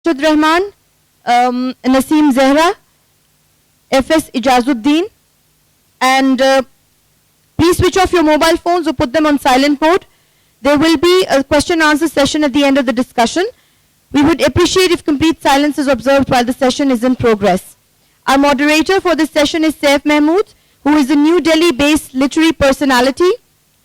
Rahman, Nasim Zehra, FS Ijazuddin, and please switch off your mobile phones or put them on silent mode. There will be a question and answer session at the end of the discussion. We would appreciate if complete silence is observed while the session is in progress. Our moderator for this session is Saif Mahmood, who is a New Delhi-based literary personality,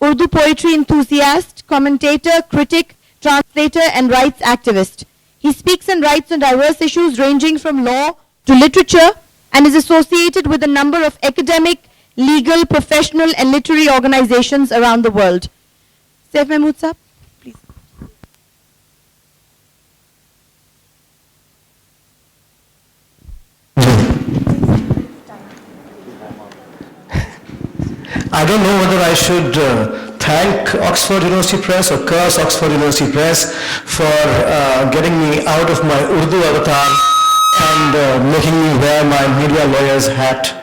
Urdu poetry enthusiast, commentator, critic, translator, and rights activist. He speaks and writes on diverse issues ranging from law to literature and is associated with a number of academic, legal, professional, and literary organizations around the world. Saif Mahmood sir, please. I don't know whether I should thank Oxford University Press or curse Oxford University Press for getting me out of my Urdu avatar and making me wear my media lawyer's hat.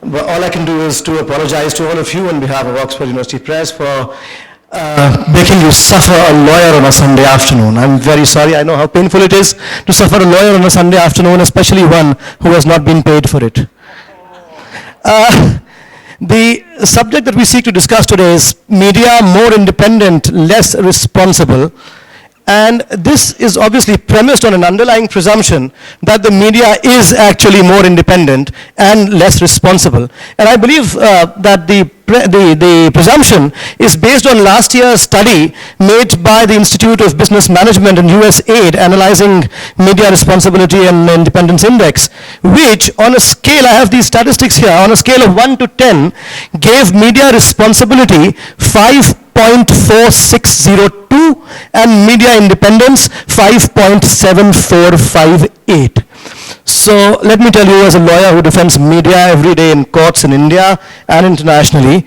But all I can do is to apologize to all of you on behalf of Oxford University Press for making you suffer a lawyer on a Sunday afternoon. I'm very sorry. I know how painful it is to suffer a lawyer on a Sunday afternoon, especially one who has not been paid for it. The subject that we seek to discuss today is media more independent, less responsible. And this is obviously premised on an underlying presumption that the media is actually more independent and less responsible. And I believe that the presumption is based on last year's study made by the Institute of Business Management and USAID analyzing media responsibility and independence index, which on a scale, I have these statistics here, on a scale of 1 to 10, gave media responsibility 5.4602 and media independence 5.7458. So let me tell you, as a lawyer who defends media every day in courts in India and internationally,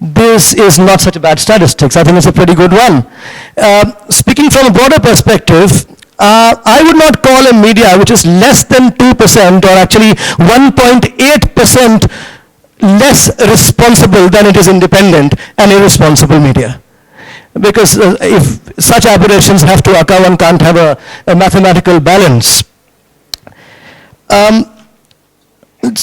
this is not such a bad statistics. I think it's a pretty good one. Speaking from a broader perspective, I would not call a media which is less than 2% or actually 1.8% less responsible than it is independent and irresponsible media. Because if such aberrations have to occur, one can't have a mathematical balance.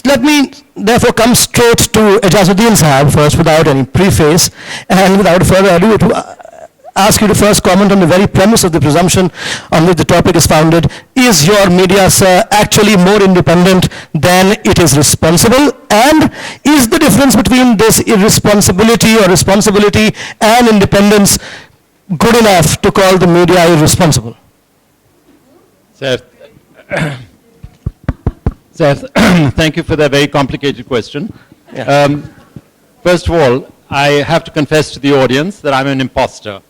Let me therefore come straight to Ijazuddin Sahab first without any preface, and without further ado to ask you to first comment on the very premise of the presumption on which the topic is founded. Is your media, sir, actually more independent than it is responsible? And is the difference between this irresponsibility or responsibility and independence good enough to call the media irresponsible? Saif, thank you for that very complicated question. Yeah. First of all, I have to confess to the audience that I'm an imposter.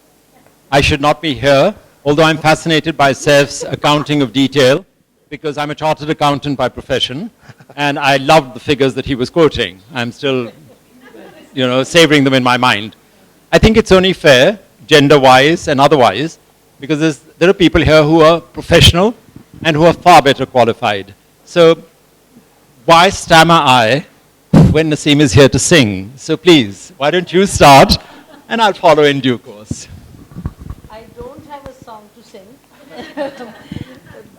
I should not be here, although I'm fascinated by Saif's accounting of detail, because I'm a chartered accountant by profession, and I loved the figures that he was quoting. I'm still, savoring them in my mind. I think it's only fair, gender-wise and otherwise, because there are people here who are professional and who are far better qualified. So why stammer I when Nasim is here to sing? So please, why don't you start, and I'll follow in due course. I don't have a song to sing,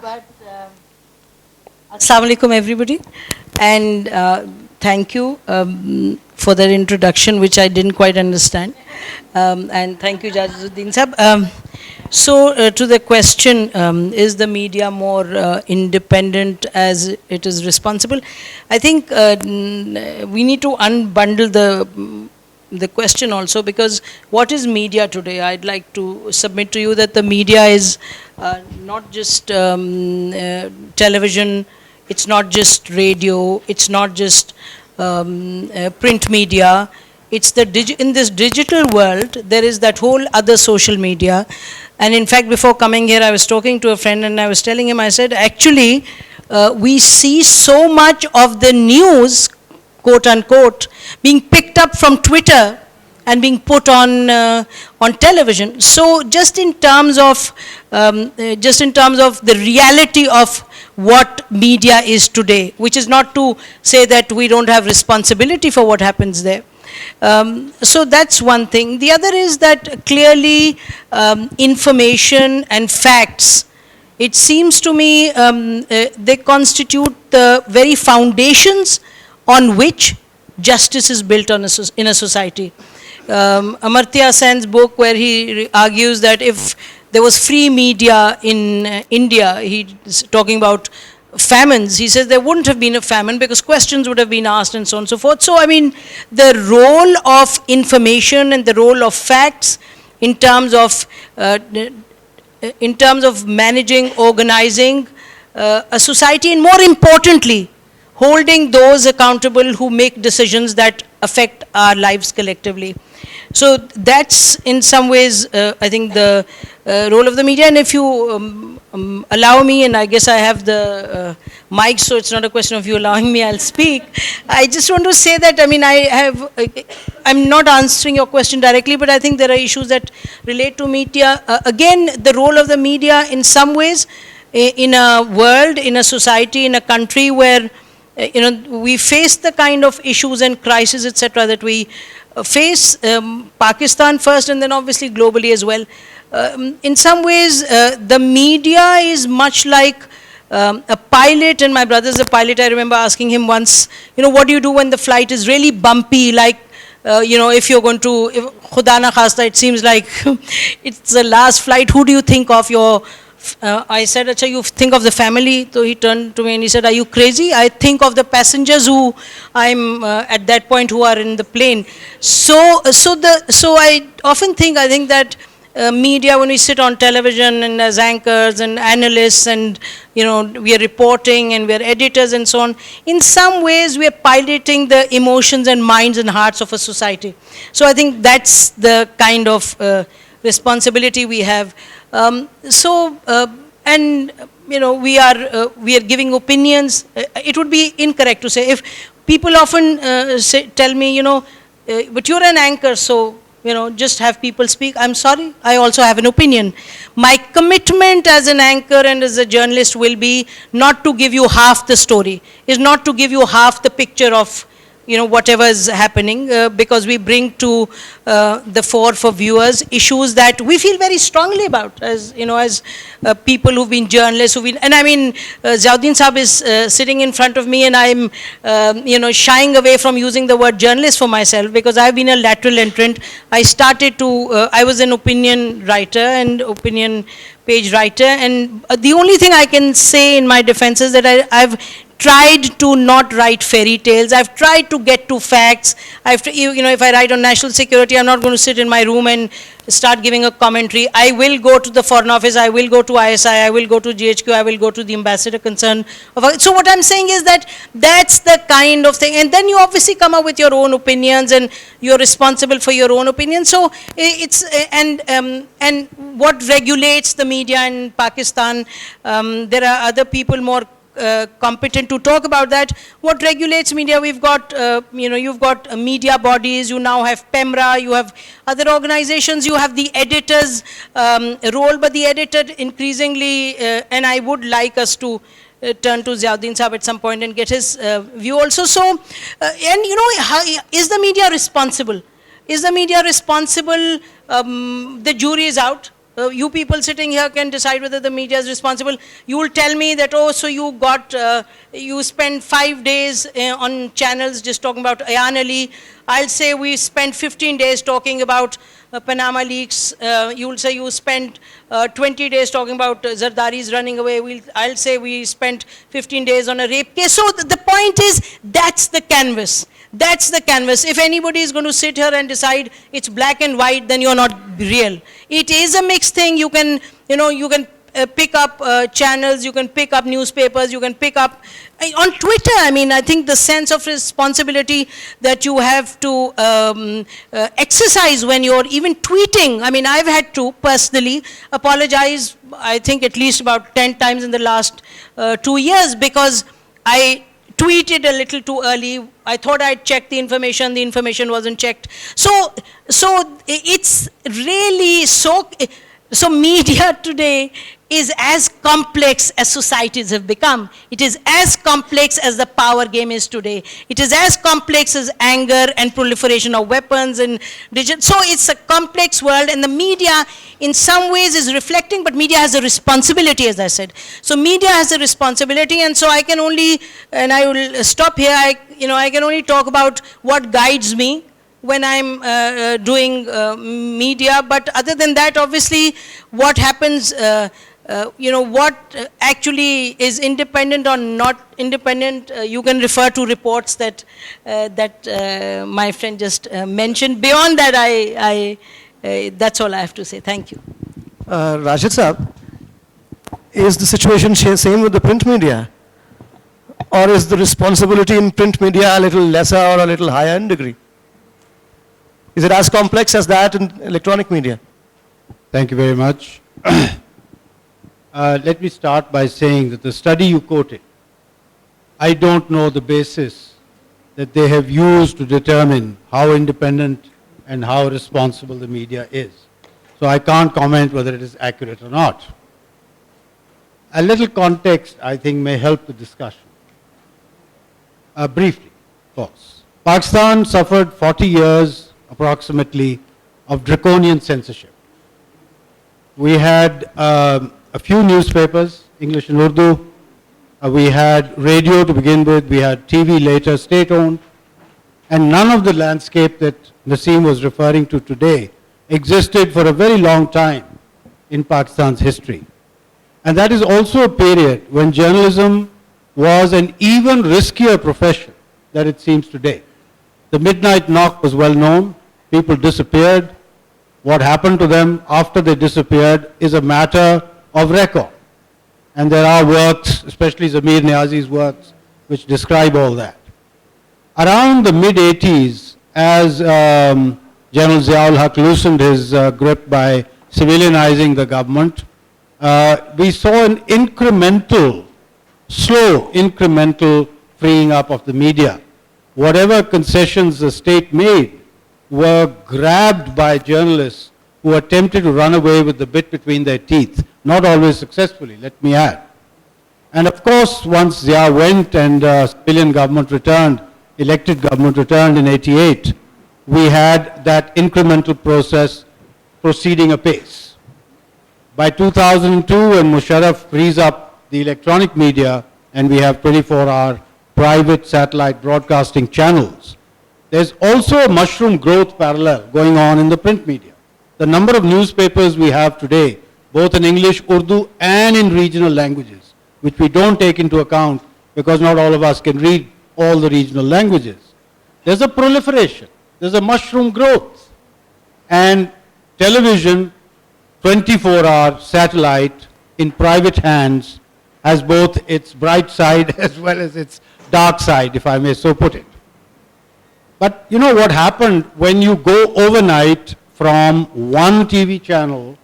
but Assalamu alaikum everybody, and thank you for that introduction, which I didn't quite understand, and thank you Ijazuddin Sahab. So to the question, is the media more independent as it is responsible? I think we need to unbundle the question also, because what is media today? I'd like to submit to you that the media is not just television, it's not just radio, it's not just print media. It's in this digital world, there is that whole other social media. And in fact, before coming here, I was talking to a friend and I was telling him, I said, actually, we see so much of the news, quote unquote, being picked up from Twitter and being put on television. So just in terms of the reality of what media is today, which is not to say that we don't have responsibility for what happens there. So that's one thing. The other is that clearly information and facts it seems to me they constitute the very foundations on which justice is built on in a society. Amartya Sen's book, where he argues that if there was free media in India, he's talking about famines, he says there wouldn't have been a famine because questions would have been asked and so on and so forth. So, I mean, the role of information and the role of facts in terms of managing, organizing a society, and more importantly, holding those accountable who make decisions that affect our lives collectively. So that's in some ways, I think, the role of the media. And if you allow me, and I guess I have the mic, so it's not a question of you allowing me, I'll speak. I just want to say that, I mean, I'm not answering your question directly, but I think there are issues that relate to media. Again, the role of the media in some ways, in a world, in a society, in a country where we face the kind of issues and crises, etc., that we face, Pakistan first and then obviously globally as well. In some ways, the media is much like a pilot, and my brother's a pilot. I remember asking him once, what do you do when the flight is really bumpy, like, if you're going to, Khuda na khasta, it seems like it's the last flight, who do you think of? I said, Acha, you think of the family? So he turned to me and he said, are you crazy? I think of the passengers who I'm at that point who are in the plane. So I often think, that media, when we sit on television and as anchors and analysts and, we are reporting and we are editors and so on, in some ways we are piloting the emotions and minds and hearts of a society. So I think that's the kind of responsibility we have. And we are giving opinions. It would be incorrect to say, if people often tell me, but you're an anchor, so just have people speak. I'm sorry, I also have an opinion. My commitment as an anchor and as a journalist will be not to give you half the story, is not to give you half the picture of whatever is happening, because we bring to the fore for viewers issues that we feel very strongly about, as people who've been journalists, and I mean, Ziauddin Saab is sitting in front of me, and I'm shying away from using the word journalist for myself, because I've been a lateral entrant. I was an opinion writer and opinion page writer, and the only thing I can say in my defense is that I've tried to not write fairy tales. I've tried to get to facts. If I write on national security, I'm not going to sit in my room and start giving a commentary. I will go to the Foreign Office, I will go to ISI, I will go to GHQ, I will go to the ambassador concerned. So what I'm saying is that that's the kind of thing. And then you obviously come up with your own opinions, and you're responsible for your own opinions. So it's, and what regulates the media in Pakistan, there are other people more competent to talk about that. What regulates media? We've got, you've got media bodies, you now have PEMRA, you have other organizations, you have the editor's role, but the editor increasingly, and I would like us to turn to Ziauddin Saab at some point and get his view also. So, and is the media responsible? Is the media responsible? The jury is out. You people sitting here can decide whether the media is responsible. You will tell me that, oh, so you spend 5 days on channels just talking about Ayan Ali. I'll say we spent 15 days talking about Panama leaks. You'll say you spent 20 days talking about Zardari's running away. I'll say we spent 15 days on a rape case. So the point is, that's the canvas. That's the canvas. If anybody is going to sit here and decide it's black and white, then you're not real. It is a mixed thing. You can, pick up channels, you can pick up newspapers, you can pick up on Twitter. I mean, I think the sense of responsibility that you have to exercise when you're even tweeting. I mean, I've had to personally apologize, I think at least about 10 times in the last 2 years, because I tweeted a little too early. I thought I'd checked the information wasn't checked. So it's really so, So media today is as complex as societies have become. It is as complex as the power game is today. It is as complex as anger and proliferation of weapons and digital. So it's a complex world, and the media in some ways is reflecting, but media has a responsibility, as I said. So media has a responsibility, and so I can only, and I will stop here, I can only talk about what guides me when I'm doing media, but other than that, obviously, what happens, what actually is independent or not independent, you can refer to reports that my friend just mentioned. Beyond that, that's all I have to say. Thank you. Rashed Saab, is the situation same with the print media? Or is the responsibility in print media a little lesser or a little higher in degree? Is it as complex as that in electronic media? Thank you very much. Let me start by saying that the study you quoted, I don't know the basis that they have used to determine how independent and how responsible the media is. So I can't comment whether it is accurate or not. A little context, I think, may help the discussion. Briefly, of course. Pakistan suffered 40 years approximately of draconian censorship. We had a few newspapers, English and Urdu. We had radio to begin with. We had TV later, state-owned. And none of the landscape that Nasim was referring to today existed for a very long time in Pakistan's history. And that is also a period when journalism was an even riskier profession than it seems today. The midnight knock was well known. People disappeared. What happened to them after they disappeared is a matter of record. And there are works, especially Zamir Niazi's works, which describe all that. Around the mid-80s, as General Ziaul Haq loosened his grip by civilianizing the government, we saw an incremental, slow incremental freeing up of the media. Whatever concessions the state made were grabbed by journalists who attempted to run away with the bit between their teeth, not always successfully, let me add. And of course, once Zia went and civilian government returned, elected government returned in '88, we had that incremental process proceeding apace. By 2002, when Musharraf frees up the electronic media and we have 24-hour private satellite broadcasting channels, there's also a mushroom growth parallel going on in the print media. The number of newspapers we have today, both in English, Urdu, and in regional languages, which we don't take into account because not all of us can read all the regional languages. There's a proliferation. There's a mushroom growth. And television, 24-hour satellite in private hands, has both its bright side as well as its dark side, if I may so put it. But you know what happened when you go overnight from one TV channel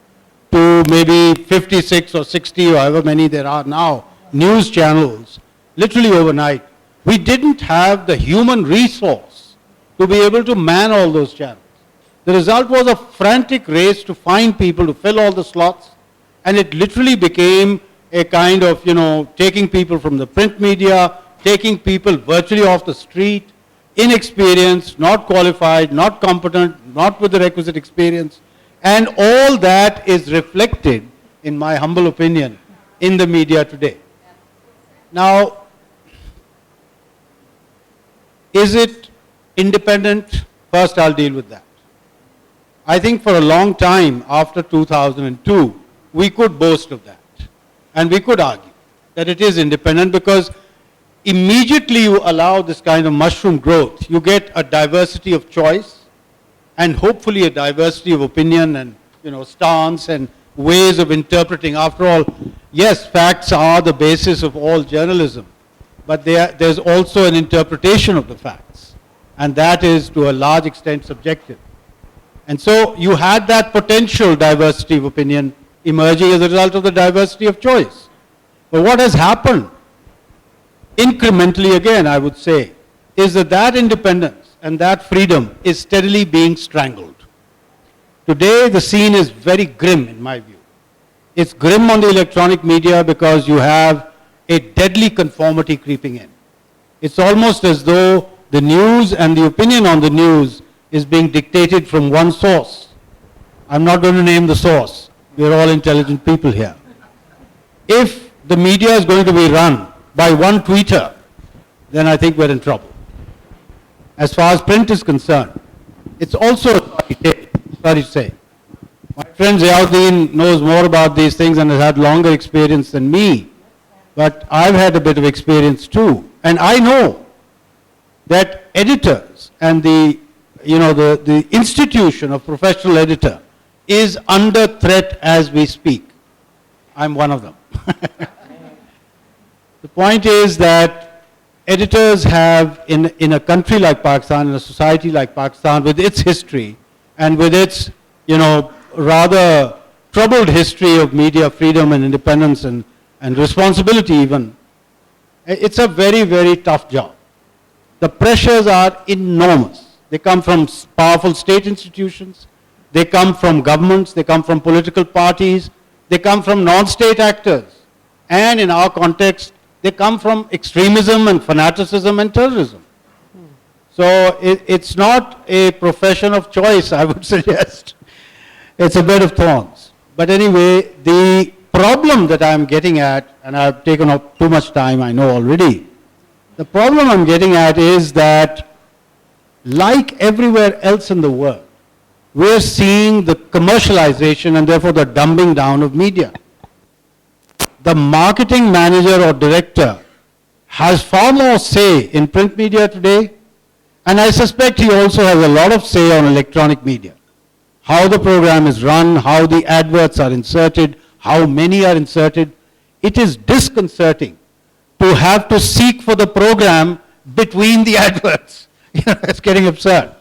to maybe 56 or 60 or however many there are now, news channels, literally overnight. We didn't have the human resource to be able to man all those channels. The result was a frantic race to find people to fill all the slots, and it literally became a kind of, taking people from the print media, taking people virtually off the street, inexperienced, not qualified, not competent, not with the requisite experience, and all that is reflected, in my humble opinion, in the media today. Now, is it independent? First, I'll deal with that. I think for a long time after 2002, we could boast of that. And we could argue that it is independent because immediately you allow this kind of mushroom growth, you get a diversity of choice and hopefully a diversity of opinion and stance and ways of interpreting. After all, yes, facts are the basis of all journalism, but there's also an interpretation of the facts, and that is to a large extent subjective. And so you had that potential diversity of opinion emerging as a result of the diversity of choice. But what has happened, incrementally again, I would say, is that independence and that freedom is steadily being strangled. Today, the scene is very grim, in my view. It's grim on the electronic media because you have a deadly conformity creeping in. It's almost as though the news and the opinion on the news is being dictated from one source. I'm not going to name the source. We're all intelligent people here. If the media is going to be run by one tweeter, then I think we're in trouble. As far as print is concerned, it's also, sorry to say, my friend Ziauddin knows more about these things and has had longer experience than me, but I've had a bit of experience too. And I know that editors and the institution of professional editor is under threat as we speak. I'm one of them. The point is that editors have, in a country like Pakistan, in a society like Pakistan, with its history and with its, rather troubled history of media freedom and independence and responsibility even, it's a very, very tough job. The pressures are enormous. They come from powerful state institutions, they come from governments, they come from political parties, they come from non-state actors. And in our context, they come from extremism and fanaticism and terrorism. So it's not a profession of choice, I would suggest. It's a bed of thorns. But anyway, the problem that I'm getting at, and I've taken up too much time, I know already, the problem I'm getting at is that, like everywhere else in the world, we're seeing the commercialization and therefore the dumbing down of media. The marketing manager or director has far more say in print media today, and I suspect he also has a lot of say on electronic media. How the program is run, how the adverts are inserted, how many are inserted. It is disconcerting to have to seek for the program between the adverts. It's getting absurd.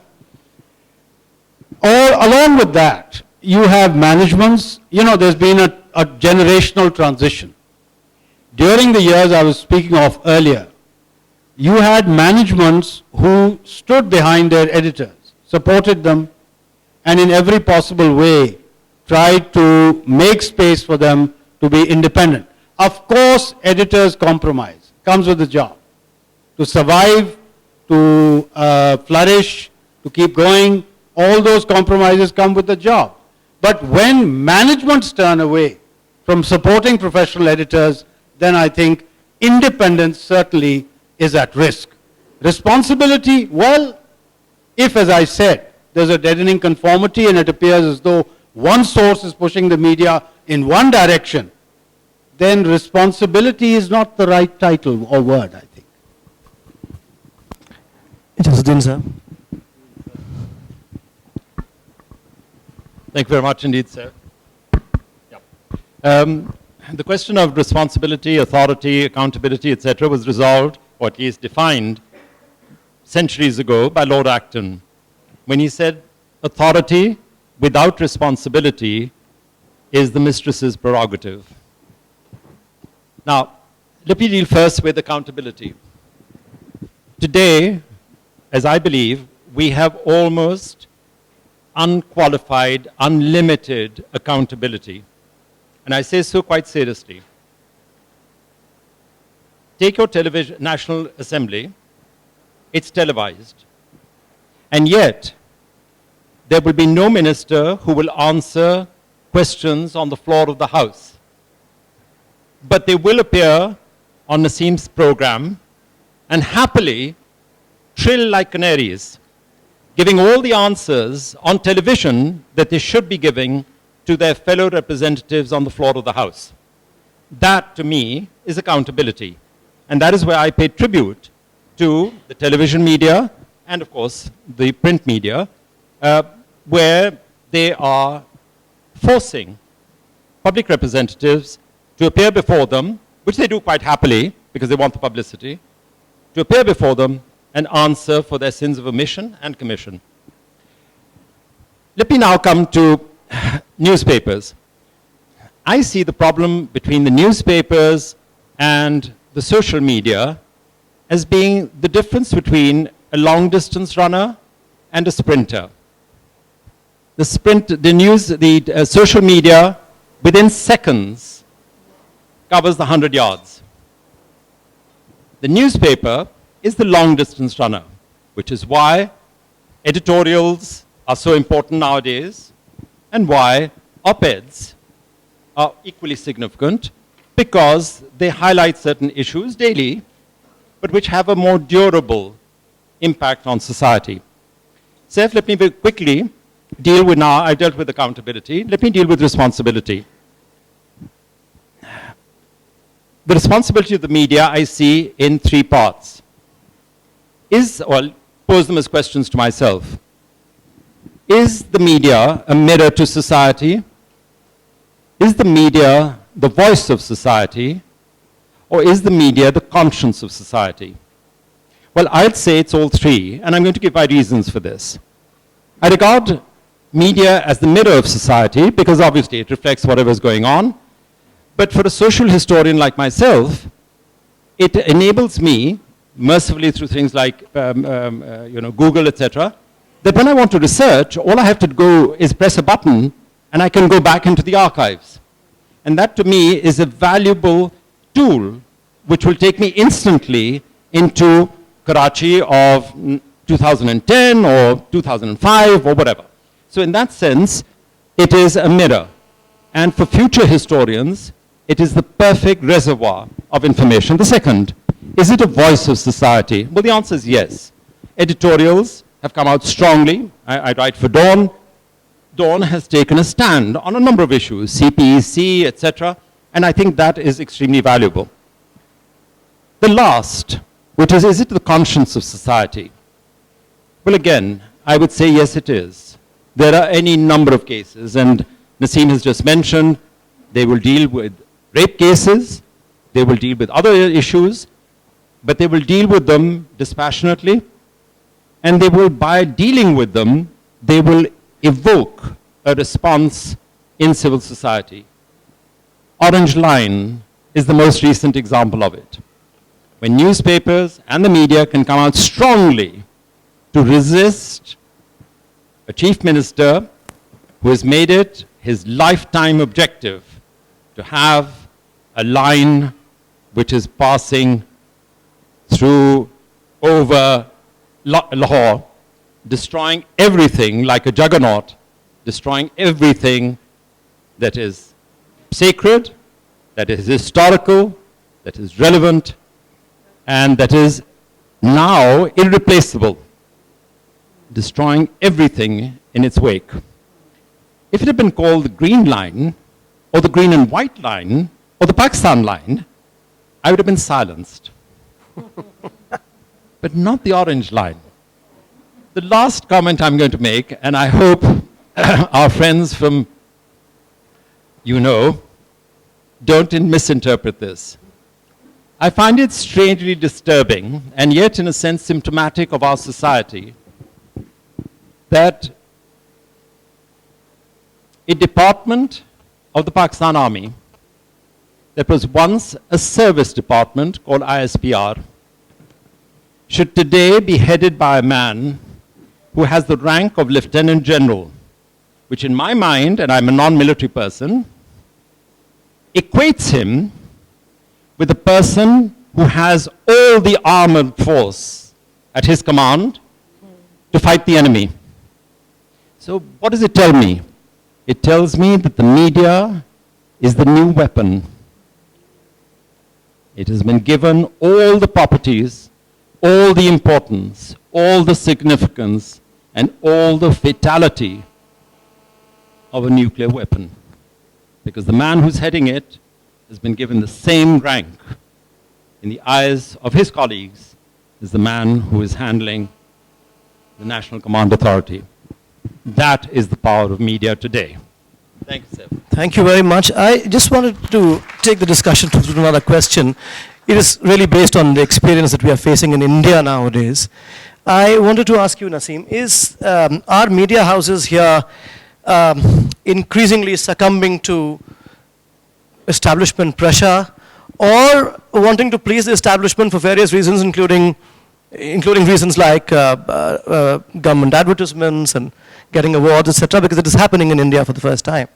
Or along with that, you have managements. There's been a generational transition. During the years I was speaking of earlier, you had managements who stood behind their editors, supported them, and in every possible way tried to make space for them to be independent. Of course, editors compromise. Comes with the job. To survive, to flourish, to keep going, all those compromises come with the job. But when managements turn away from supporting professional editors, then I think independence certainly is at risk. Responsibility, well, if, as I said, there's a deadening conformity and it appears as though one source is pushing the media in one direction, then responsibility is not the right title or word, I think. Islamabad, sir. Thank you very much indeed, sir. The question of responsibility, authority, accountability, etc., was resolved, or at least defined, centuries ago by Lord Acton, when he said, authority without responsibility is the mistress's prerogative. Now, let me deal first with accountability. Today, as I believe, we have almost unqualified, unlimited accountability. And I say so quite seriously. Take your television, National Assembly, it's televised. And yet, there will be no minister who will answer questions on the floor of the House. But they will appear on Nasim's program and happily trill like canaries, giving all the answers on television that they should be giving to their fellow representatives on the floor of the House. That, to me, is accountability. And that is where I pay tribute to the television media and, of course, the print media, where they are forcing public representatives to appear before them, which they do quite happily because they want the publicity, to appear before them and answer for their sins of omission and commission. Let me now come to newspapers. I see the problem between the newspapers and the social media as being the difference between a long-distance runner and a sprinter. The the social media within seconds covers the 100 yards. The newspaper is the long distance runner, which is why editorials are so important nowadays and why op-eds are equally significant, because they highlight certain issues daily, but which have a more durable impact on society. Saif, let me very quickly deal with now, I dealt with accountability, let me deal with responsibility. The responsibility of the media I see in three parts. I'll pose them as questions to myself. Is the media a mirror to society? Is the media the voice of society? Or is the media the conscience of society? Well, I'd say it's all three, and I'm going to give my reasons for this. I regard media as the mirror of society because obviously it reflects whatever's going on. But for a social historian like myself, it enables me, mercifully through things like Google, etc., that when I want to research, all I have to go is press a button and I can go back into the archives. And that to me is a valuable tool which will take me instantly into Karachi of 2010 or 2005 or whatever. So in that sense, it is a mirror. And for future historians, it is the perfect reservoir of information. The second, is it a voice of society? Well, the answer is yes. Editorials have come out strongly. I write for Dawn. Dawn has taken a stand on a number of issues, CPEC, etc., and I think that is extremely valuable. The last, which is it the conscience of society? Well, again, I would say yes, it is. There are any number of cases, and Nasim has just mentioned, they will deal with rape cases, they will deal with other issues, but they will deal with them dispassionately, and they will, by dealing with them, they will evoke a response in civil society. Orange Line is the most recent example of it. When newspapers and the media can come out strongly to resist a chief minister who has made it his lifetime objective to have a line which is passing through over Lahore, destroying everything like a juggernaut, destroying everything that is sacred, that is historical, that is relevant, and that is now irreplaceable, destroying everything in its wake. If it had been called the Green Line, or the Green and White Line, or the Pakistan Line, I would have been silenced. But not the Orange Line. The last comment I'm going to make, and I hope our friends from, don't misinterpret this. I find it strangely disturbing, and yet in a sense symptomatic of our society, that a department of the Pakistan Army that was once a service department called ISPR should today be headed by a man who has the rank of Lieutenant General, which in my mind, and I'm a non-military person, equates him with a person who has all the armored force at his command to fight the enemy. So what does it tell me? It tells me that the media is the new weapon. It has been given all the properties, all the importance, all the significance, and all the fatality of a nuclear weapon. Because the man who's heading it has been given the same rank in the eyes of his colleagues as the man who is handling the National Command Authority. That is the power of media today. Thank you, sir. Thank you very much. I just wanted to take the discussion to another question. It is really based on the experience that we are facing in India nowadays. I wanted to ask you, Nasim, are media houses here increasingly succumbing to establishment pressure or wanting to please the establishment for various reasons, including reasons like government advertisements and getting awards, etc., because it is happening in India for the first time.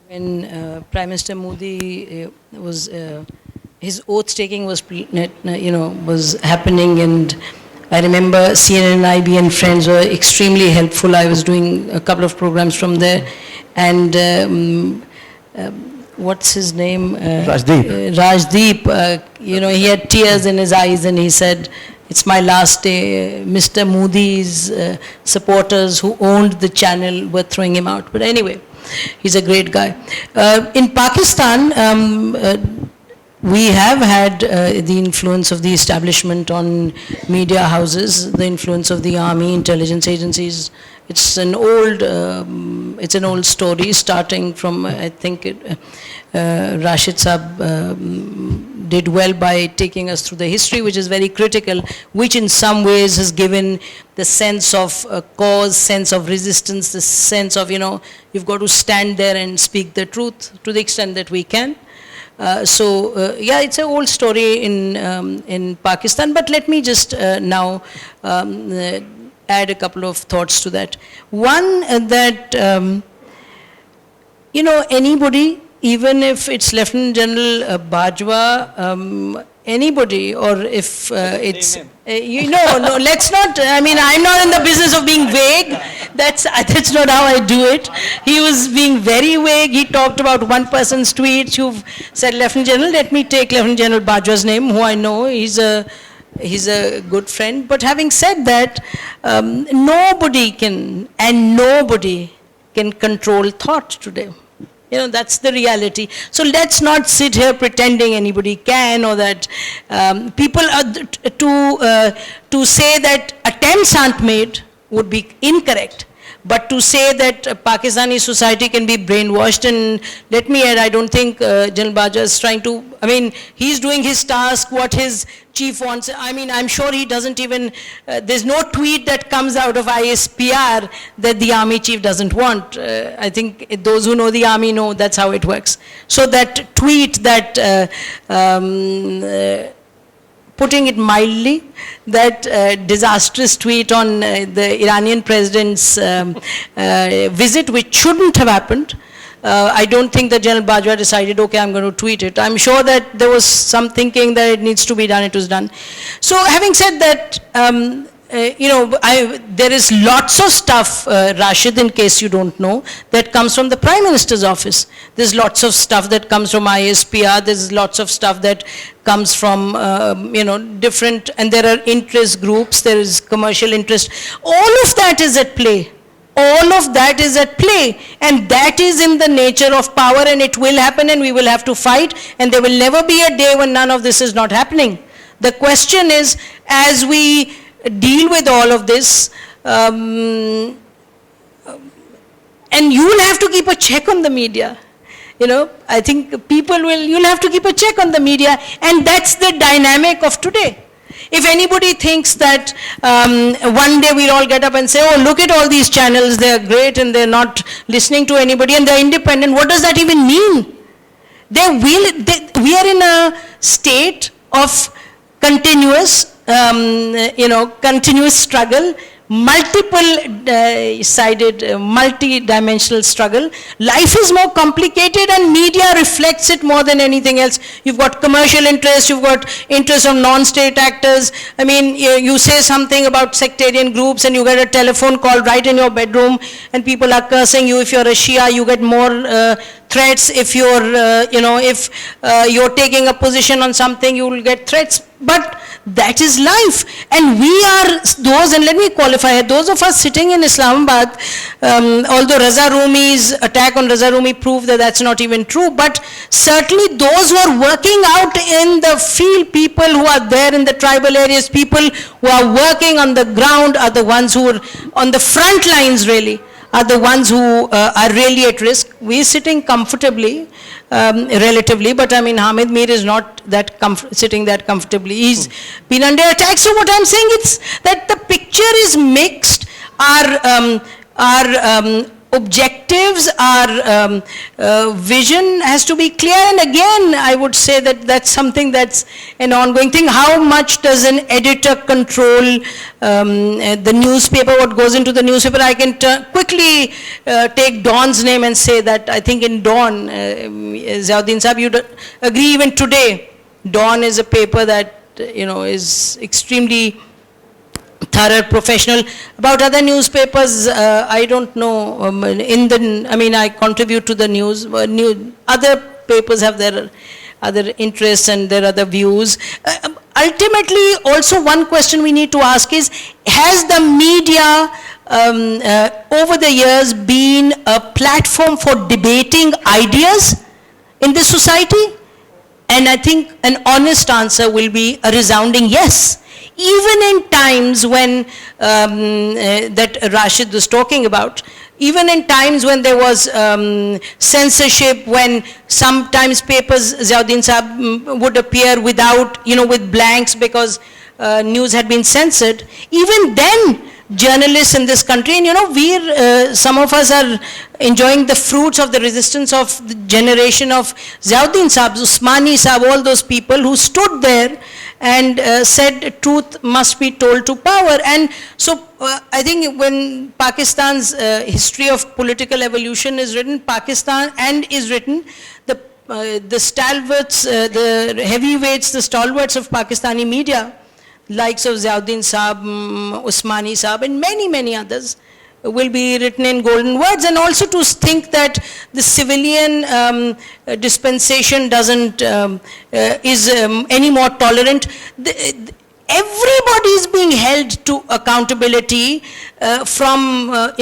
When Prime Minister Modi was his oath taking was was happening, and I remember CNN and IB and friends were extremely helpful. I was doing a couple of programs from there, and what's his name? Rajdeep. Rajdeep. He had tears in his eyes, and he said, "It's my last day." Mr. Modi's supporters who owned the channel were throwing him out. But anyway, he's a great guy. In Pakistan, we have had the influence of the establishment on media houses, the influence of the army, intelligence agencies. It's an old story, starting from, I think, Rashed Saab did well by taking us through the history, which is very critical, which in some ways has given the sense of cause, sense of resistance, the sense of, you've got to stand there and speak the truth to the extent that we can. Yeah, it's an old story in Pakistan, but let me just now add a couple of thoughts to that. One, that, anybody, even if it's Lieutenant General Bajwa, anybody, or if it's, no, let's not, I'm not in the business of being vague. That's not how I do it. He was being very vague. He talked about one person's tweets. You've said Lieutenant General, let me take Lieutenant General Bajwa's name, who I know. He's a good friend. But having said that, nobody can control thought today. That's the reality. So let's not sit here pretending anybody can, or that people are to say that attempts aren't made would be incorrect. But to say that Pakistani society can be brainwashed, and let me add, I don't think General Bajwa is trying to, he's doing his task, what his chief wants. I'm sure he doesn't even, there's no tweet that comes out of ISPR that the army chief doesn't want. I think those who know the army know that's how it works. So that tweet, that putting it mildly, that disastrous tweet on the Iranian president's visit, which shouldn't have happened, I don't think that General Bajwa decided, okay, I'm going to tweet it. I'm sure that there was some thinking that it needs to be done, it was done. So having said that, there is lots of stuff, Rashed, in case you don't know, that comes from the Prime Minister's office. There's lots of stuff that comes from ISPR. There's lots of stuff that comes from, different, and there are interest groups, there is commercial interest. All of that is at play. All of that is at play, and that is in the nature of power, and it will happen, and we will have to fight, and there will never be a day when none of this is not happening. The question is, as we deal with all of this, and you will have to keep a check on the media. I think you'll have to keep a check on the media, and that's the dynamic of today. If anybody thinks that one day we'll all get up and say, oh, look at all these channels, they're great and they're not listening to anybody and they're independent, what does that even mean? We are in a state of continuous, continuous struggle, multiple-sided, multi-dimensional struggle. Life is more complicated, and media reflects it more than anything else. You've got commercial interests, you've got interests of non-state actors. You say something about sectarian groups and you get a telephone call right in your bedroom and people are cursing you. If you're a Shia, you get more threats. If you're, if you're taking a position on something, you will get threats. But that is life. And we are those, and let me qualify it, those of us sitting in Islamabad, although Raza Rumi's attack on Raza Rumi proved that that's not even true, but certainly those who are working out in the field, people who are there in the tribal areas, people who are working on the ground are the ones who are on the front lines really, are the ones who are really at risk. We're sitting comfortably, relatively, but Hamid Mir is not that sitting that comfortably. He's been under attack. So what I'm saying is that the picture is mixed. Our objectives, our vision has to be clear. And again, I would say that that's something that's an ongoing thing. How much does an editor control the newspaper, what goes into the newspaper? I can quickly take Dawn's name and say that I think in Dawn, Ziauddin Saab, you'd agree even today, Dawn is a paper that, is extremely thorough, professional. About other newspapers, I don't know. I contribute to the news. Other papers have their other interests and their other views. Ultimately, also one question we need to ask is, has the media over the years been a platform for debating ideas in this society? And I think an honest answer will be a resounding yes. Even in times when, that Rashed was talking about, even in times when there was censorship, when sometimes papers, Ziauddin Saab, would appear without, with blanks because news had been censored, even then journalists in this country, and some of us are enjoying the fruits of the resistance of the generation of Ziauddin Saab, Usmani Saab, all those people who stood there and said truth must be told to power. And so I think when Pakistan's history of political evolution is written, the stalwarts, the heavyweights, the stalwarts of Pakistani media, likes of Ziauddin Saab, Usmani Saab, and many, many others, will be written in golden words. And also to think that the civilian dispensation is any more tolerant. Everybody is being held to accountability, from a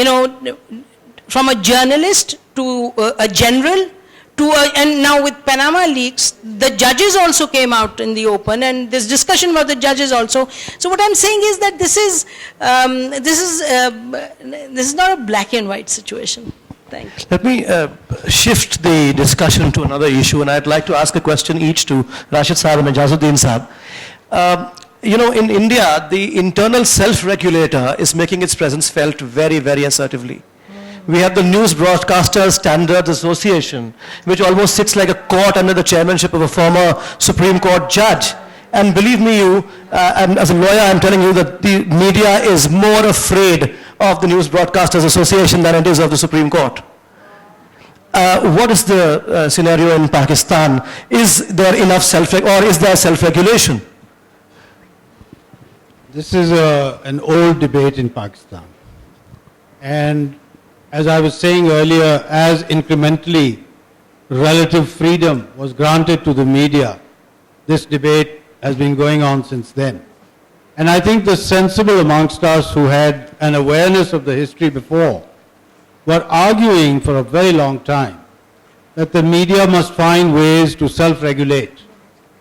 journalist to a general, and now with Panama leaks, the judges also came out in the open, and there's discussion about the judges also. So what I'm saying is that this is not a black and white situation. Thank you. Let me shift the discussion to another issue, and I'd like to ask a question each to Rashed Saab and Ijazuddin Saab. In India, the internal self-regulator is making its presence felt very, very assertively. We have the News Broadcasters Standards Association, which almost sits like a court under the chairmanship of a former Supreme Court judge. And believe me, and as a lawyer, I'm telling you that the media is more afraid of the News Broadcasters Association than it is of the Supreme Court. What is the scenario in Pakistan? Is there enough or is there self-regulation? This is an old debate in Pakistan. And as I was saying earlier, as incrementally relative freedom was granted to the media, this debate has been going on since then. And I think the sensible amongst us who had an awareness of the history before were arguing for a very long time that the media must find ways to self-regulate.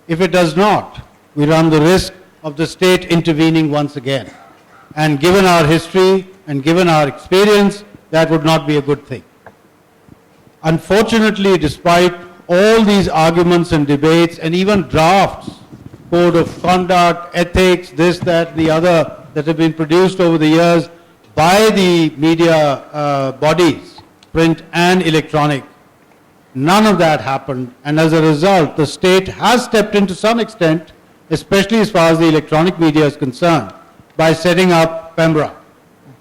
If it does not, we run the risk of the state intervening once again. And given our history and given our experience, that would not be a good thing. Unfortunately, despite all these arguments and debates and even drafts, code of conduct, ethics, this, that, the other, that have been produced over the years by the media bodies, print and electronic, none of that happened. And as a result, the state has stepped in to some extent, especially as far as the electronic media is concerned, by setting up PEMRA.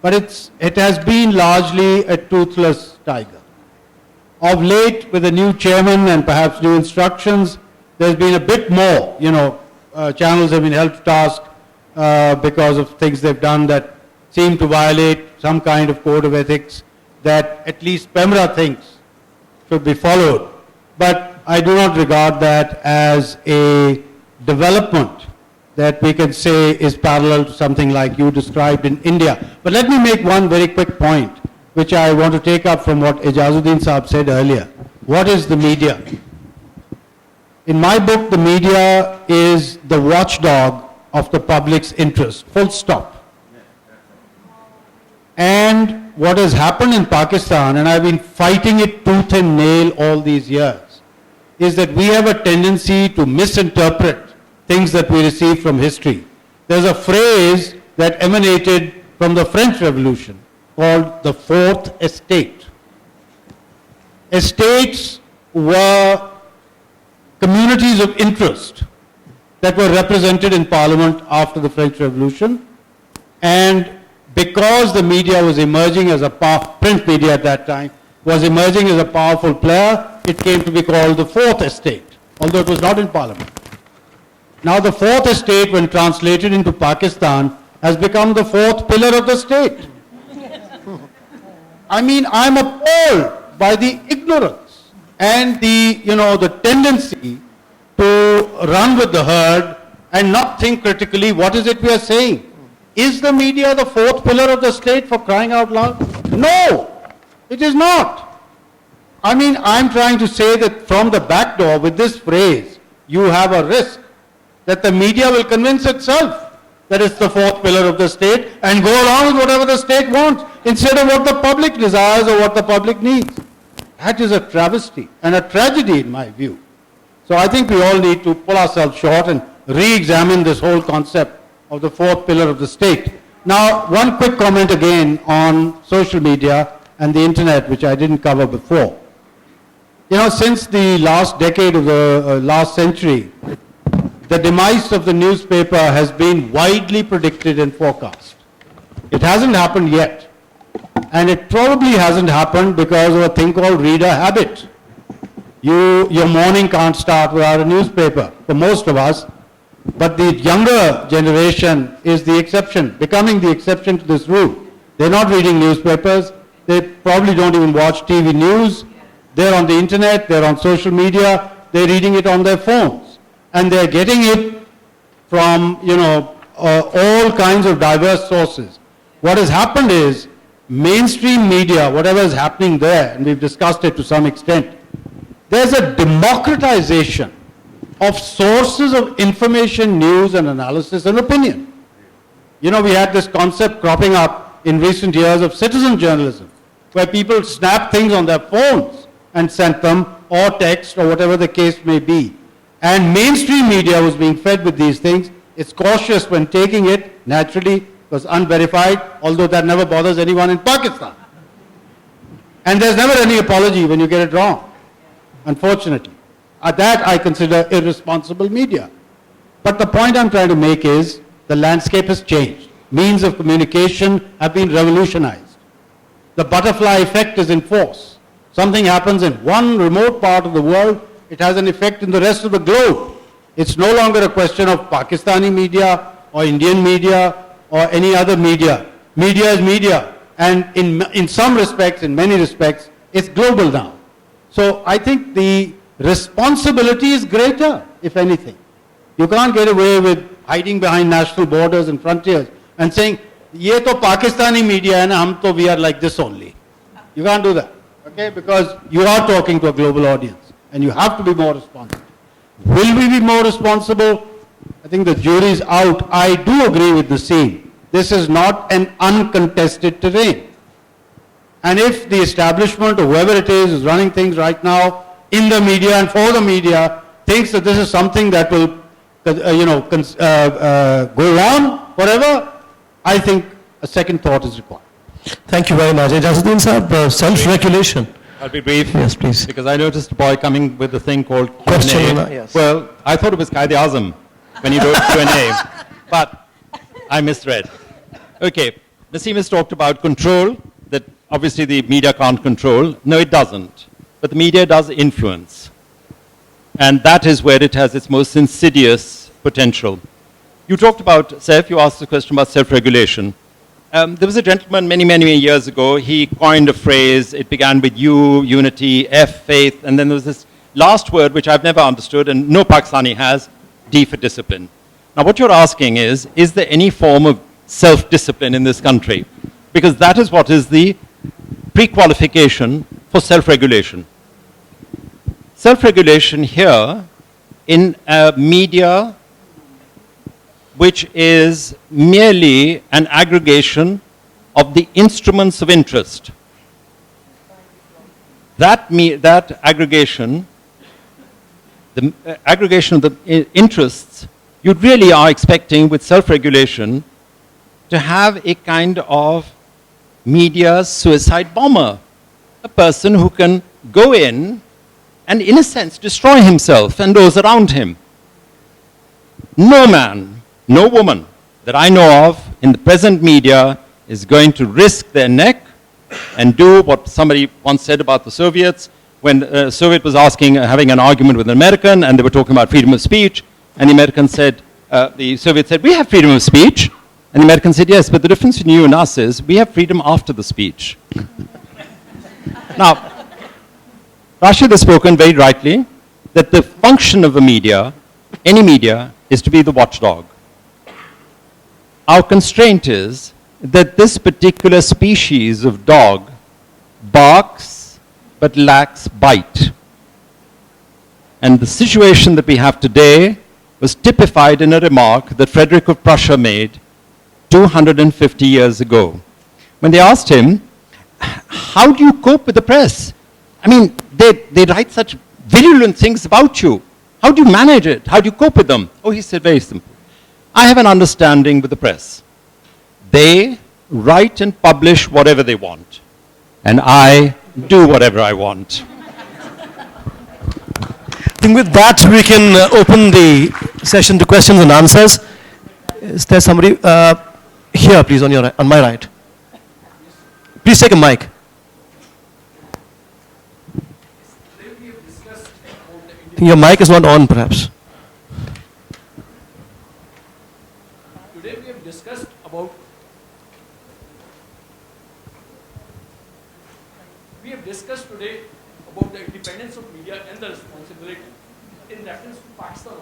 But it has been largely a toothless tiger. Of late, with a new chairman and perhaps new instructions, there's been a bit more, channels have been held to task because of things they've done that seem to violate some kind of code of ethics that at least PEMRA thinks should be followed. But I do not regard that as a development that we can say is parallel to something like you described in India. But let me make one very quick point, which I want to take up from what Ijazuddin Saab said earlier. What is the media? In my book, the media is the watchdog of the public's interest, full stop. And what has happened in Pakistan, and I've been fighting it tooth and nail all these years, is that we have a tendency to misinterpret things that we receive from history. There's a phrase that emanated from the French Revolution called the Fourth Estate. estates were communities of interest that were represented in Parliament after the French Revolution, and because the media was emerging as a print media at that time, was emerging as a powerful player, it came to be called the Fourth Estate, although it was not in Parliament. Now the Fourth Estate, when translated into Pakistan, has become the fourth pillar of the state. I mean, I'm appalled by the ignorance and the tendency to run with the herd and not think critically, what is it we are saying? Is the media the fourth pillar of the state, for crying out loud? No, it is not. I mean, I'm trying to say that from the back door with this phrase, you have a risk that the media will convince itself that it's the fourth pillar of the state and go along with whatever the state wants instead of what the public desires or what the public needs. That is a travesty and a tragedy in my view. So I think we all need to pull ourselves short and re-examine this whole concept of the fourth pillar of the state. Now, one quick comment again on social media and the internet, which I didn't cover before. You know, since the last decade of the last century, the demise of the newspaper has been widely predicted and forecast. It hasn't happened yet. And it probably hasn't happened because of a thing called reader habit. Your morning can't start without a newspaper, for most of us. But the younger generation is the exception, becoming the exception to this rule. They're not reading newspapers. They probably don't even watch TV news. They're on the internet, they're on social media, they're reading it on their phones. And they're getting it from, all kinds of diverse sources. What has happened is, mainstream media, whatever is happening there, and we've discussed it to some extent, there's a democratization of sources of information, news and analysis and opinion. You know, we had this concept cropping up in recent years of citizen journalism, where people snap things on their phones and sent them, or text, or whatever the case may be. And mainstream media was being fed with these things. It's cautious when taking it, naturally, because unverified, although that never bothers anyone in Pakistan. And there's never any apology when you get it wrong, unfortunately. That I consider irresponsible media. But the point I'm trying to make is the landscape has changed. Means of communication have been revolutionized. The butterfly effect is in force. Something happens in one remote part of the world, it has an effect in the rest of the globe. It's no longer a question of Pakistani media or Indian media or any other media. Media is media. And in some respects, in many respects, it's global now. So I think the responsibility is greater, if anything. You can't get away with hiding behind national borders and frontiers and saying, ye to Pakistani media hai na, hum to we are like this only. You can't do that, okay? Because you are talking to a global audience and you have to be more responsible. Will we be more responsible? I think the jury's out. I do agree with Nasim. This is not an uncontested terrain. And if the establishment or whoever it is running things right now in the media and for the media thinks that this is something that will, go on forever, I think a second thought is required. Thank you very much. Ijazuddin sir, self-regulation. I'll be brief. Yes, please. Because I noticed a boy coming with a thing called Q&A. Question, yes. Well, I thought it was Qaid-e-Azam when he wrote Q&A, but I misread. Okay, Nasim has talked about control, that obviously the media can't control. No, it doesn't. But the media does influence. And that is where it has its most insidious potential. You talked about, Saif, you asked a question about self-regulation. There was a gentleman many years ago, he coined a phrase, it began with U, unity, F, faith, and then there was this last word which I've never understood and no Pakistani has, D for discipline. Now what you're asking is there any form of self-discipline in this country? Because that is what is the pre-qualification for self-regulation. Self-regulation here in a media which is merely an aggregation of the instruments of interest. That aggregation, the aggregation of the interests, you really are expecting with self-regulation to have a kind of media suicide bomber, a person who can go in and, in a sense, destroy himself and those around him. No man, no woman that I know of in the present media is going to risk their neck and do what somebody once said about the Soviets when a Soviet was having an argument with an American, and they were talking about freedom of speech, and the American said, the Soviet said, we have freedom of speech. And the American said, yes, but the difference between you and us is we have freedom after the speech. Now, Rashed has spoken very rightly that the function of a media, any media, is to be the watchdog. Our constraint is that this particular species of dog barks but lacks bite. And the situation that we have today was typified in a remark that Frederick of Prussia made 250 years ago. When they asked him, how do you cope with the press? I mean, they write such virulent things about you. How do you manage it? How do you cope with them? Oh, he said, very simple. I have an understanding with the press. They write and publish whatever they want, and I do whatever I want. I think with that, we can open the session to questions and answers. Is there somebody here, please, on my right? Please take a mic. I think your mic is not on, perhaps. Today we have discussed about the independence of media and the responsibility in reference to Pakistan.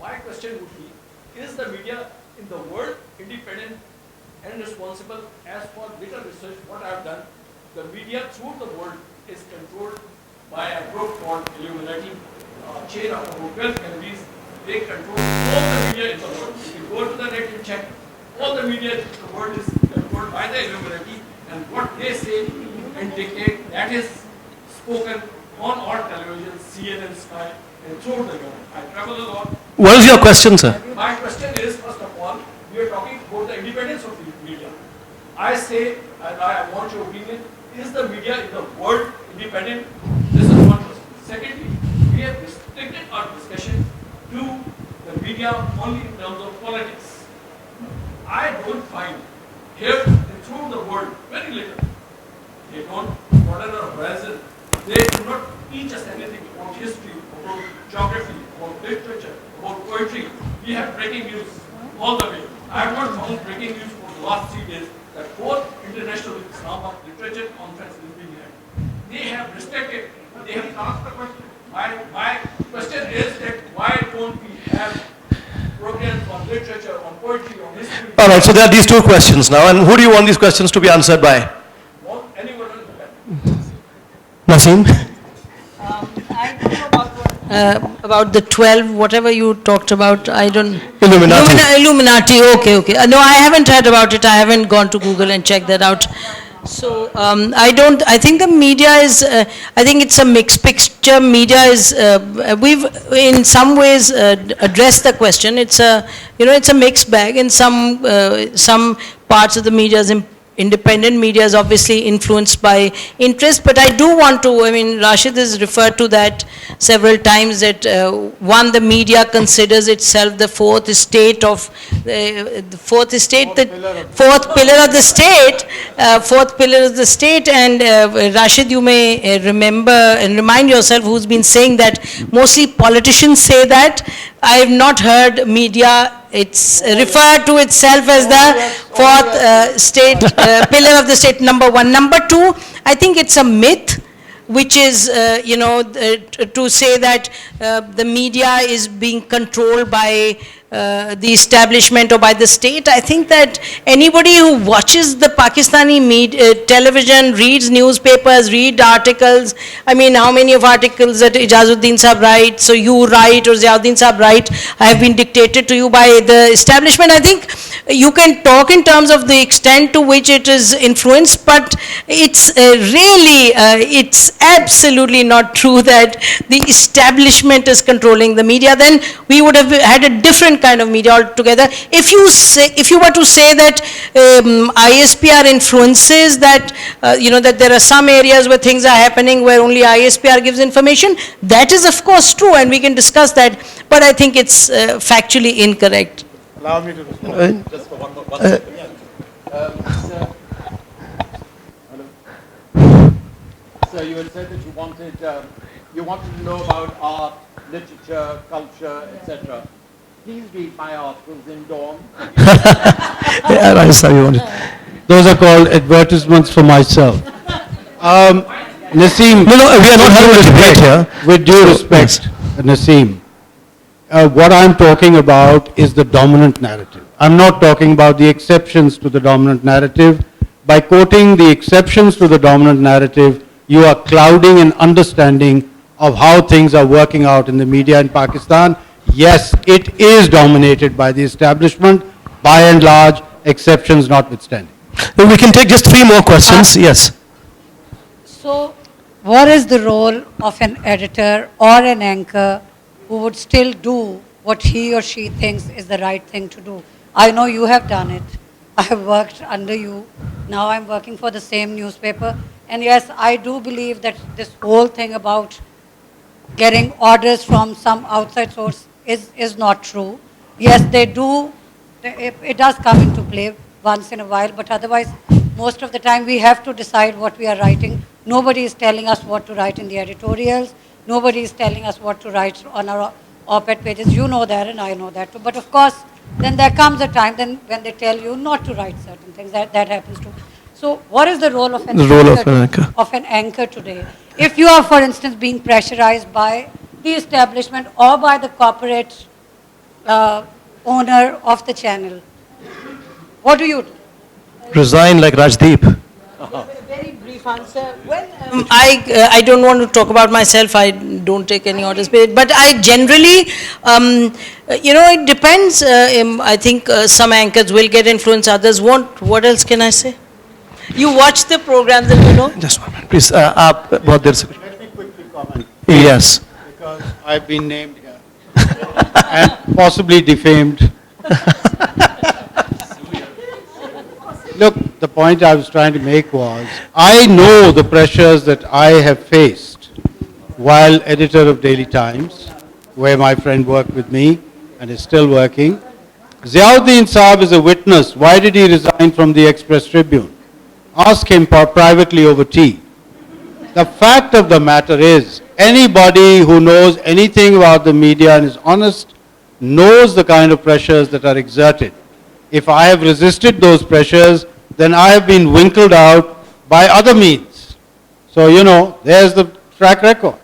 My question would be, is the media in the world independent and responsible? As for little research, what I have done, the media throughout the world is controlled by a group called Illuminati, chain of about 12 countries. They control all the media in the world. If you go to the net and check, all the media in the world is controlled by the Illuminati, and what they say and dictate, that is spoken on our television, CNN, Sky, and throughout the world. I travel a lot. What is your question, sir? My question is, first of all, we are talking about the independence of the media. I say, and I want your opinion, is the media in the world independent? This is one question. Secondly, we have restricted our discussion to the media only in terms of politics. I don't find here and throughout the world very little. They don't broaden our horizon. They do not teach us anything about history, about geography, about literature, about poetry. We have breaking news all the way. I have not found breaking news for the last 3 days that 4th International Islamabad Literature Conference is being held. They have restricted, they have asked the question. My question is that why don't we have programs on literature, on poetry, on history? All right, so there are these two questions now, and who do you want these questions to be answered by? Well, anyone else? Nasim? I don't know about the 12, whatever you talked about, I don't... Illuminati. Illuminati, okay. No, I haven't heard about it. I haven't gone to Google and checked that out. So, I think the media is, I think it's a mixed picture. Media is, we've in some ways addressed the question. It's a mixed bag. In some parts of the media is independent. Media is obviously influenced by interest, but I do want to, Rashed has referred to that several times, that one, the media considers itself the fourth estate of, the fourth estate, the fourth pillar of the state, and Rashed, you may remember and remind yourself who's been saying that. Mostly politicians say that. I have not heard media, it's referred to itself as the fourth state, pillar of the state, number one. Number two, I think it's a myth, which is, to say that the media is being controlled by the establishment or by the state. I think that anybody who watches the Pakistani media, television, reads newspapers, read articles, how many of articles that Ijazuddin Sahab writes, so you write, or Ziauddin Sahab write, have been dictated to you by the establishment. I think you can talk in terms of the extent to which it is influenced, but it's really, it's absolutely not true that the establishment is controlling the media. Then we would have had a different different kind of media altogether. If you were to say that ISPR influences that, that there are some areas where things are happening where only ISPR gives information, that is of course true, and we can discuss that, but I think it's factually incorrect. Allow me to respond just for one second. So you had said that you wanted to know about art, literature, culture, etc. Please read my articles in Dawn. Yeah, right, sir, you wanted. Those are called advertisements for myself. Nasim, No, we are not having a debate here. with due respect, Nasim, what I'm talking about is the dominant narrative. I'm not talking about the exceptions to the dominant narrative. By quoting the exceptions to the dominant narrative, you are clouding an understanding of how things are working out in the media in Pakistan. Yes, it is dominated by the establishment, by and large, exceptions notwithstanding. We can take just 3 more questions. Yes. So, what is the role of an editor or an anchor who would still do what he or she thinks is the right thing to do? I know you have done it. I have worked under you. Now I'm working for the same newspaper. And yes, I do believe that this whole thing about getting orders from some outside source is not true. Yes, they do. It does come into play once in a while, but otherwise, most of the time we have to decide what we are writing. Nobody is telling us what to write in the editorials. Nobody is telling us what to write on our op-ed pages. You know that and I know that too. But of course, then there comes a time when they tell you not to write certain things. That happens too. So what is the role of an anchor today? If you are, for instance, being pressurized by the establishment or by the corporate owner of the channel, what do you do? Resign like Rajdeep. Very brief answer. Well, I don't want to talk about myself. I don't take any orders, but I generally, it depends. I think some anchors will get influence, others won't. What else can I say? You watch the programs and you know. Just 1 minute, please. Let me quickly comment. Yes. Because I've been named here and possibly defamed. Look, the point I was trying to make was, I know the pressures that I have faced while editor of Daily Times, where my friend worked with me and is still working. Ziauddin Saab is a witness. Why did he resign from the Express Tribune? Ask him privately over tea. The fact of the matter is, anybody who knows anything about the media and is honest knows the kind of pressures that are exerted. If I have resisted those pressures, then I have been winkled out by other means. So, there's the track record.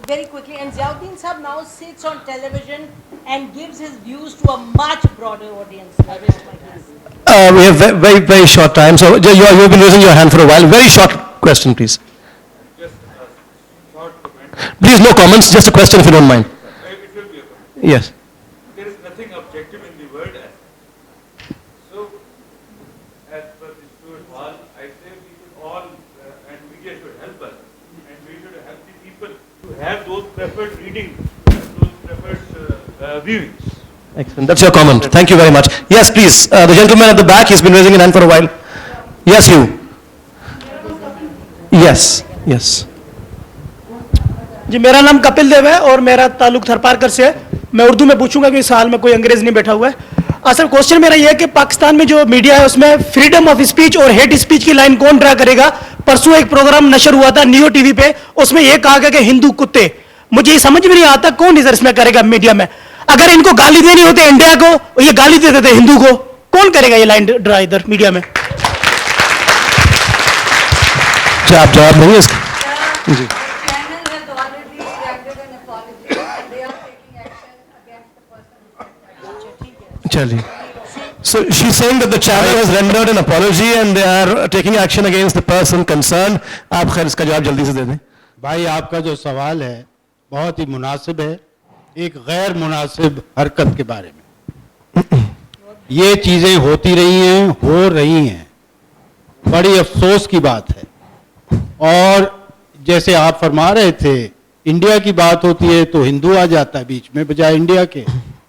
Very quickly, and Ziauddin Saab now sits on television and gives his views to a much broader audience. I wish my case. We have very, very short time. So you've been raising your hand for a while. Very short question, please. Just a short comment. Please, no comments. Just a question, if you don't mind. It will be a comment. Yes. There is nothing objective in the word ethics. So, as per the Stuart Hall, I say we should all, and media should help us, and we should help the people to have those preferred reading, those preferred viewings. Excellent. That's your comment. Thank you very much. Yes, please. The gentleman at the back, he's been raising his hand for a while. Yes, you. Yes. Yes. जी मेरा नाम कपिल देव है और मेरा ताल्लुक थरपारकर से है। मैं उर्दू में पूछूंगा कि इस हाल में कोई अंग्रेज नहीं बैठा हुआ है। असल क्वेश्चन मेरा ये है कि पाकिस्तान में जो मीडिया है उसमें फ्रीडम ऑफ स्पीच और हेट स्पीच की लाइन कौन ड्रा करेगा? परसों एक प्रोग्राम नशर हुआ था नियो टीवी पे, उसमें यह कहा गया कि हिंदू कुत्ते। मुझे ये समझ में नहीं आता कौन इधर इसमें करेगा मीडिया में। अगर इनको गाली देनी होती इंडिया को, ये गाली दे देते हिंदू को, कौन करेगा ये लाइन ड्रा इधर मीडिया में? आप जवाब देंगे इसका? जी। चलिए. So she's saying that the channel has rendered an apology and they are taking action against the person concerned. आप खैर इसका जवाब जल्दी से दे दें. भाई आपका जो सवाल है बहुत ही मुनासिब है एक गैर मुनासिब हरकत के बारे में. ये चीजें होती रही हैं, हो रही हैं, बड़ी अफसोस की बात है. और जैसे आप फरमा रहे थे इंडिया की बात होती है तो हिंदू आ जाता है बीच में बजाय इंडिया के.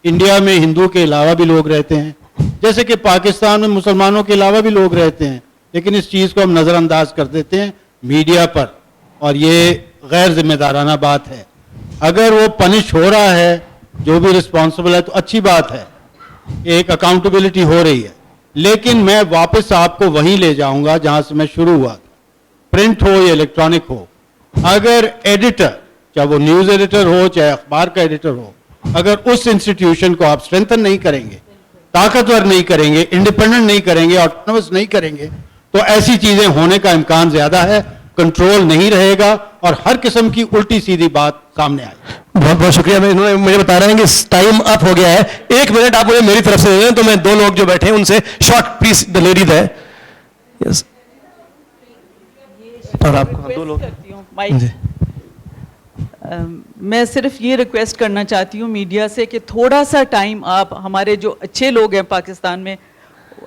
इंडिया में हिंदू के अलावा भी लोग रहते हैं, जैसे कि पाकिस्तान में मुसलमानों के अलावा भी लोग रहते हैं, लेकिन इस चीज़ को हम नज़रअंदाज कर देते हैं मीडिया पर, और ये गैर जिम्मेदाराना बात है। अगर वो पनिश हो रहा है, जो भी रिस्पॉन्सिबल है, तो अच्छी बात है, एक अकाउंटेबिलिटी हो रही है। लेकिन मैं वापस आपको वहीं ले जाऊंगा जहां से मैं शुरू हुआ था, प्रिंट हो या इलेक्ट्रॉनिक हो। अगर एडिटर, चाहे वो न्यूज़ एडिटर हो चाहे अखबार का एडिटर हो, अगर उस इंस्टीट्यूशन को आप स्ट्रेंथन नहीं करेंगे, ताकतवर नहीं करेंगे, इंडिपेंडेंट नहीं करेंगे, ऑटोनोमस नहीं करेंगे, तो ऐसी चीजें होने का इम्कान ज्यादा है, कंट्रोल नहीं रहेगा और हर किस्म की उल्टी सीधी बात सामने आएगी। बहुत बहुत शुक्रिया। इन्होंने मुझे बता रहे हैं कि टाइम अप हो गया है। 1 मिनट आप मुझे मेरी तरफ से दे दें, तो मैं 2 लोग जो बैठे हैं उनसे short, please the lady there. Yes, और आपको 2 लोग जी। मैं सिर्फ ये रिक्वेस्ट करना चाहती हूँ मीडिया से कि थोड़ा सा टाइम आप हमारे जो अच्छे लोग हैं पाकिस्तान में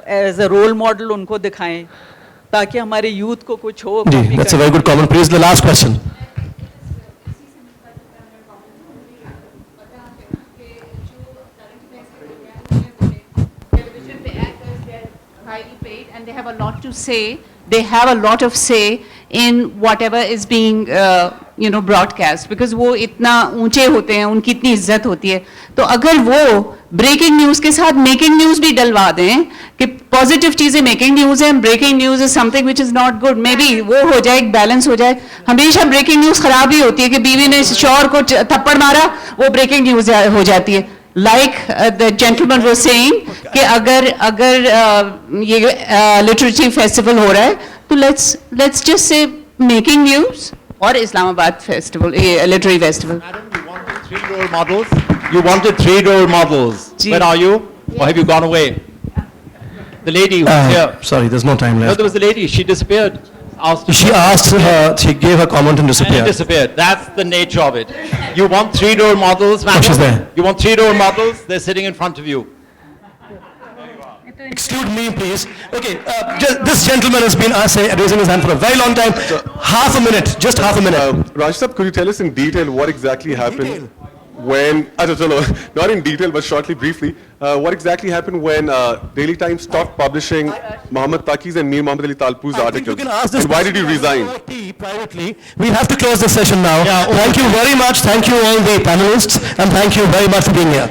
एज अ रोल मॉडल उनको दिखाएं, ताकि हमारे यूथ को कुछ हो। जी, that's a very good comment. Please the last question. Highly paid and they have a lot to say. They have a lot of say in whatever is being, broadcast, because वो इतना ऊंचे होते हैं, उनकी इतनी इज्जत होती है। तो अगर वो ब्रेकिंग न्यूज़ के साथ मेकिंग न्यूज़ भी डलवा दें कि पॉजिटिव चीज़ें मेकिंग न्यूज़ है, breaking news is something which is not good, maybe वो हो जाए, बैलेंस हो जाए। हमेशा ब्रेकिंग न्यूज़ खराब ही होती है कि बीवी ने शौहर को थप्पड़ मारा, वो ब्रेकिंग न्यूज़ हो जाती है। Like the gentleman was saying कि अगर ये लिटरेरी फेस्टिवल हो रहा है, तो let's just say making news or Islamabad festival, literary festival. Madam, you wanted 3 role models? You wanted 3 role models. Ji. Where are you? Or have you gone away? The lady who was here. Sorry, there's no time No, left. there was a lady. She disappeared. She asked her, she gave her comment and And disappeared. it disappeared. That's the nature of it. You want 3 role models, madam? she's there. You want 3 role models? They're sitting in front of you. Excuse me, please. Okay, this gentleman has been raising his hand for a very long time. Half a minute, just half a minute. Rajsab, could you tell us in detail what exactly happened when, not in detail but shortly, briefly, what exactly happened when Daily Times stopped publishing Muhammad Taqi's and Mir Muhammad Ali Talpu's I think you articles? can ask this And why did you resign? Privately. We have to close the session now. Thank you very much. Thank you all the panelists, and thank you very much for being here.